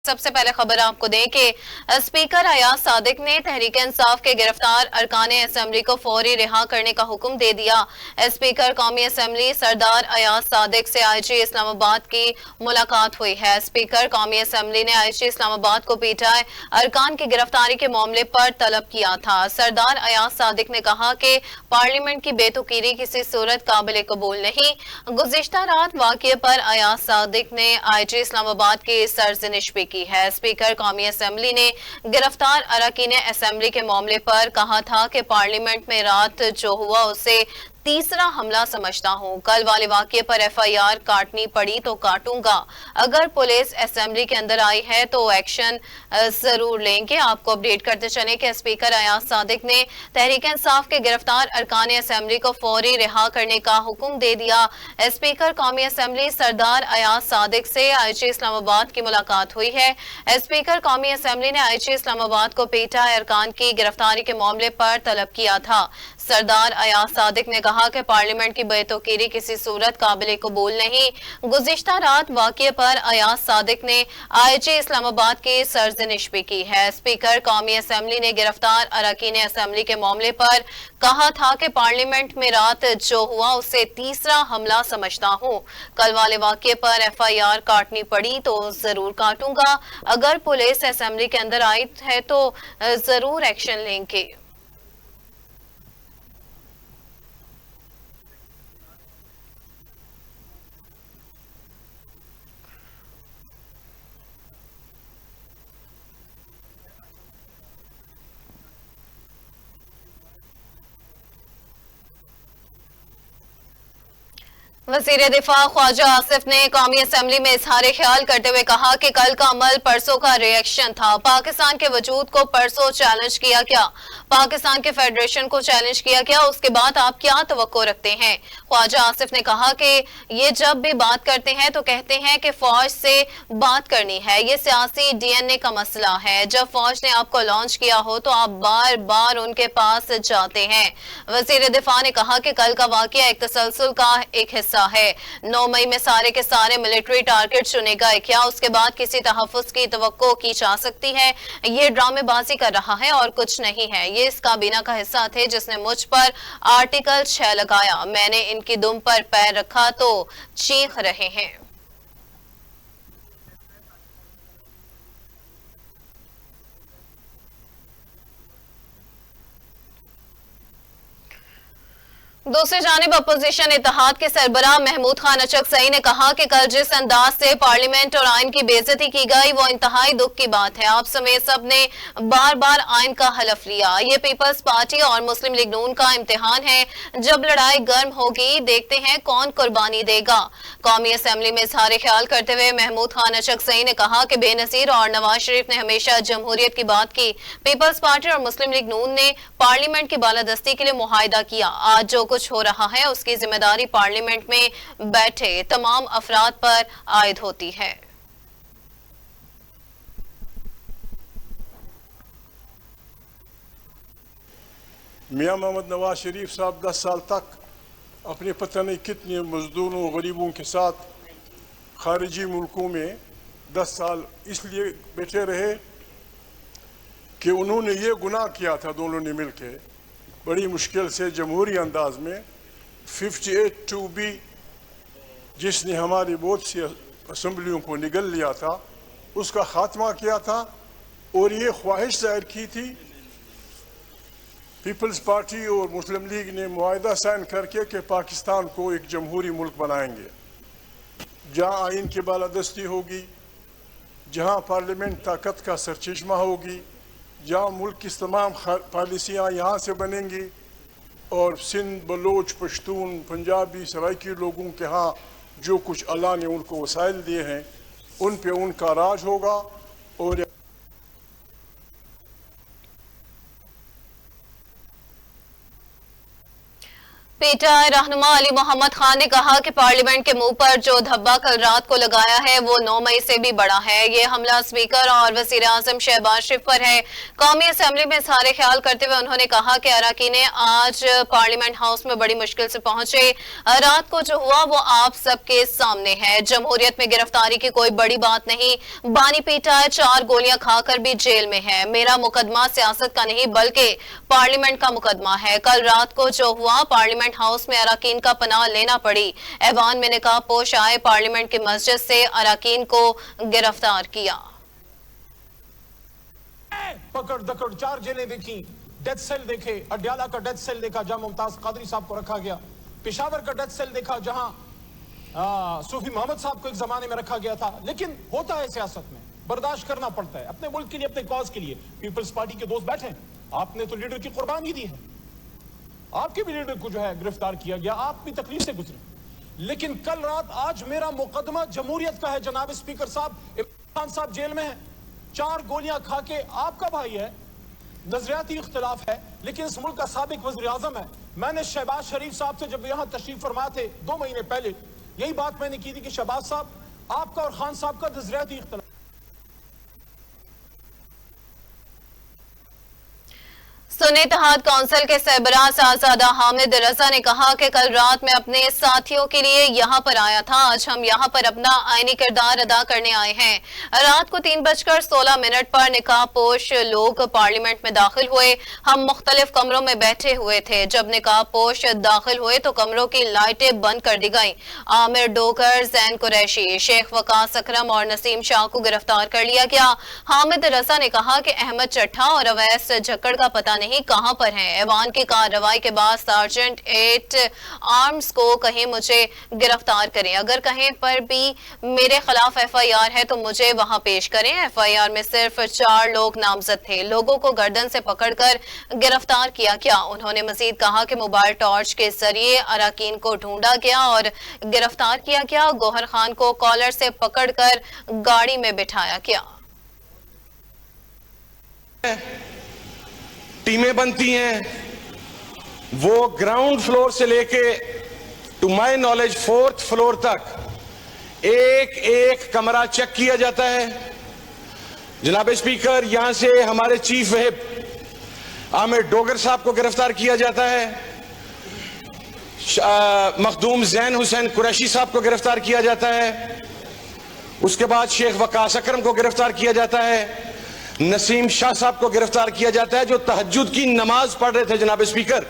सबसे पहले खबर आपको दें कि स्पीकर अयाज सादिक ने तहरीक इंसाफ के गिरफ्तार अरकान असेंबली को फौरी रिहा करने का हुक्म दे दिया। स्पीकर कौमी असेंबली सरदार अयाज सादिक से आईजी इस्लामाबाद की मुलाकात हुई है। स्पीकर कौमी असेंबली ने आईजी इस्लामाबाद को पीटीआई अरकान की गिरफ्तारी के मामले पर तलब किया था। सरदार अयाज सादिक ने कहा कि पार्लियामेंट की बेतुकीरी किसी सूरत काबिल कबूल नहीं। गुज़िश्ता रात वाक़ये पर अयाज सादिक ने आईजी इस्लामाबाद की सरजनिश भी की है। स्पीकर कौमी असेंबली ने गिरफ्तार अरकान असेंबली के मामले पर कहा था कि पार्लियामेंट में रात जो हुआ उसे तीसरा हमला समझता हूं। कल वाले वाकये पर एफआईआर काटनी पड़ी तो काटूंगा। अगर पुलिस असेंबली के अंदर आई है तो एक्शन जरूर लेंगे। आपको अपडेट करते चले कि स्पीकर अयाज सादिक ने तहरीक इंसाफ के गिरफ्तार अरकान असेंबली को फौरी रिहा करने का हुक्म दे दिया। स्पीकर कौमी असेंबली सरदार अयाज सादिक से आईजी इस्लामाबाद की मुलाकात हुई है। स्पीकर कौमी असेंबली ने आईजी इस्लामाबाद को पीटीआई अरकान की गिरफ्तारी के मामले पर तलब किया था। सरदार अयाज सादिक ने कहा कि पार्लियामेंट की बेतुकीरी किसी सूरत काबिल कबूल नहीं। गुज़िश्ता रात वाक़ये पर अयाज सादिक ने आईजी इस्लामाबाद की सरजनिश भी की है। स्पीकर कौमी असेंबली ने गिरफ्तार अरकान असेंबली के मामले पर कहा था कि पार्लियामेंट में रात जो हुआ उसे तीसरा हमला समझता हूं। कल वाले वाक़ये पर एफआईआर काटनी पड़ी तो जरूर काटूंगा। अगर पुलिस असेंबली के अंदर आई है तो जरूर एक्शन लेंगे। वज़ीर दिफा ख्वाजा आसिफ ने कौमी असेंबली में इजहार ख्याल करते हुए कहा कि कल का अमल परसों का रिएक्शन था। पाकिस्तान के वजूद को परसों चैलेंज किया गया, पाकिस्तान के फेडरेशन को चैलेंज किया गया, उसके बाद आप क्या तवक्को रखते हैं। ख्वाजा आसिफ ने कहा कि ये जब भी बात करते हैं तो कहते हैं कि फौज से बात करनी है, ये सियासी डीएनए का मसला है। जब फौज ने आपको लॉन्च किया हो तो आप बार बार उनके पास जाते हैं। वज़ीर दिफा ने कहा कि कल का वाक़या एक तसलसल का एक हिस्सा है। 9 मई में सारे के सारे मिलिट्री टारगेट चुने गए, क्या उसके बाद किसी तहफ़्फ़ुज़ की तवक्को की जा सकती है। ये ड्रामेबाजी कर रहा है और कुछ नहीं है। ये इस काबीना का हिस्सा थे जिसने मुझ पर आर्टिकल 6 लगाया, मैंने इनकी दुम पर पैर रखा तो चीख रहे हैं। दूसरी जानिब अपोजिशन इत्तेहाद के सरबराह महमूद खान अचकजई ने कहा कि कल जिस अंदाज से पार्लियामेंट और आइन की बेइज्जती की गई वो इंतहाई दुख की बात है। आप समेत सब ने बार बार आइन का हलफ लिया। ये पीपल्स पार्टी और मुस्लिम लीग नून का इम्तिहान है। जब लड़ाई गर्म होगी देखते हैं कौन कुर्बानी देगा। कौमी असेंबली में इजहार ख्याल करते हुए महमूद खान अचकजई ने कहा कि बेनजीर और नवाज शरीफ ने हमेशा जमहूरियत की बात की। पीपल्स पार्टी और मुस्लिम लीग नून ने पार्लियामेंट की बालादस्ती के लिए मुआहिदा किया। आज जो कुछ हो रहा है उसकी जिम्मेदारी पार्लियामेंट में बैठे तमाम अफराद पर आयद होती है। मियां मोहम्मद नवाज शरीफ साहब 10 साल तक अपने पता नहीं कितने मजदूरों गरीबों के साथ खारिजी मुल्कों में 10 साल इसलिए बैठे रहे कि उन्होंने ये गुनाह किया था दोनों ने मिलकर बड़ी मुश्किल से जमहूरी अंदाज में 58(2)B जिसने हमारी बहुत सी असम्बलियों को निगल लिया था उसका खात्मा किया था। और ये ख्वाहिश जाहिर की थी पीपल्स पार्टी और मुस्लिम लीग ने मुआहिदा साइन करके कि पाकिस्तान को एक जमहूरी मुल्क बनाएंगे जहाँ आइन की बालादस्ती होगी, जहाँ पार्लियामेंट ताकत का सरचश्मा होगी, जहाँ मुल्क की तमाम पॉलिसियाँ यहाँ से बनेंगी और सिंध, बलोच, पश्तून, पंजाबी, सराइकी लोगों के यहाँ जो कुछ अल्लाह ने उनको वसाइल दिए हैं उन पे उनका राज होगा। और पीटीआई रहनुमा अली मोहम्मद खान ने कहा कि पार्लियामेंट के मुंह पर जो धब्बा कल रात को लगाया है वो 9 मई से भी बड़ा है। ये हमला स्पीकर और वजीर आजम शहबाज शरीफ पर है। कौमी असेंबली में सारे ख्याल करते हुए उन्होंने कहा कि अरकान आज पार्लियामेंट हाउस में बड़ी मुश्किल से पहुंचे। रात को जो हुआ वो आप सबके सामने है। जमहूरियत में गिरफ्तारी की कोई बड़ी बात नहीं। बानी पीटीआई 4 गोलियां खाकर भी जेल में है। मेरा मुकदमा सियासत का नहीं बल्कि पार्लियामेंट का मुकदमा है। कल रात को जो हुआ पार्लियामेंट हाउस में अरकान का पनाह लेना पड़ी। ऐवान में निकाब पोश आए पार्लियामेंट की मस्जिद से अरकान को गिरफ्तार किया। पकड़ दकड़ 4 जेलें देखी, डेथ सेल देखे। अडयाला का डेथ सेल देखा जहां मुमताज कादरी साहब को रखा गया। पेशावर का डेथ सेल देखा जहां सूफी मोहम्मद साहब को एक जमाने में रखा गया था। लेकिन होता है सियासत में, बर्दाश्त करना पड़ता है अपने मुल्क के लिए, अपने कॉज के लिए। पीपल्स पार्टी के दोस्त बैठे, आपने तो लीडर की कुर्बानी दी है, आपके भी लीडर को जो है गिरफ्तार किया गया, आप भी तकलीफ से गुजरे। लेकिन कल रात आज मेरा मुकदमा जमहूरियत का है। जनाब स्पीकर साहब, इमरान खान साहब जेल में है, 4 गोलियां खा के आपका भाई है, नजरियाती इख्तिलाफ है, लेकिन इस मुल्क का साबिक वज़ीर आज़म है। मैंने शहबाज शरीफ साहब से जब यहां तशरीफ फरमा थे 2 महीने पहले, यही बात मैंने की थी कि शहबाज साहब, आपका और खान साहब का नजरियाती इख्तिलाफ। सुन्नी इत्तेहाद काउंसिल के सरबराह साहबजादा हामिद रजा ने कहा कि कल रात में अपने साथियों के लिए यहाँ पर आया था। आज हम यहाँ पर अपना आईनी किरदार अदा करने आए हैं। रात को 3:16 पर निकाब पोश लोग पार्लियामेंट में दाखिल हुए। हम मुख्तलिफ कमरों में बैठे हुए थे। जब निकाब पोश दाखिल हुए तो कमरों की लाइटें बंद कर दी गई। आमिर डोकर, जैन कुरैशी, शेख वकास अकरम और नसीम शाह को गिरफ्तार कर लिया गया। हामिद रजा ने कहा कि अहमद चट्ठा और अवैस झक्कड़ का पता नहीं कहां पर हैं। ऐवान की कार्रवाई के बाद सार्जेंट 8 आर्म्स को कहीं मुझे गिरफ्तार करें। अगर कहीं पर भी मेरे खिलाफ FIR है तो मुझे वहां पेश करें। FIR में सिर्फ 4 लोग नामजद थे। लोगों को गर्दन से पकड़कर गिरफ्तार किया गया। उन्होंने मजीद कहा कि मोबाइल टॉर्च के जरिए अरकान को ढूंढा गया और गिरफ्तार किया गया। गौहर खान को कॉलर से पकड़कर गाड़ी में बिठाया गया। टीमें बनती हैं, वो ग्राउंड फ्लोर से लेके to my knowledge 4th floor तक एक एक कमरा चेक किया जाता है। जनाब स्पीकर, यहां से हमारे चीफ व्हिप आमिर डोगर साहब को गिरफ्तार किया जाता है। मखदूम जैन हुसैन कुरैशी साहब को गिरफ्तार किया जाता है। उसके बाद शेख वकास अकरम को गिरफ्तार किया जाता है। नसीम शाह साहब को गिरफ्तार किया जाता है जो तहज्जुद की नमाज पढ़ रहे थे। जनाब स्पीकर,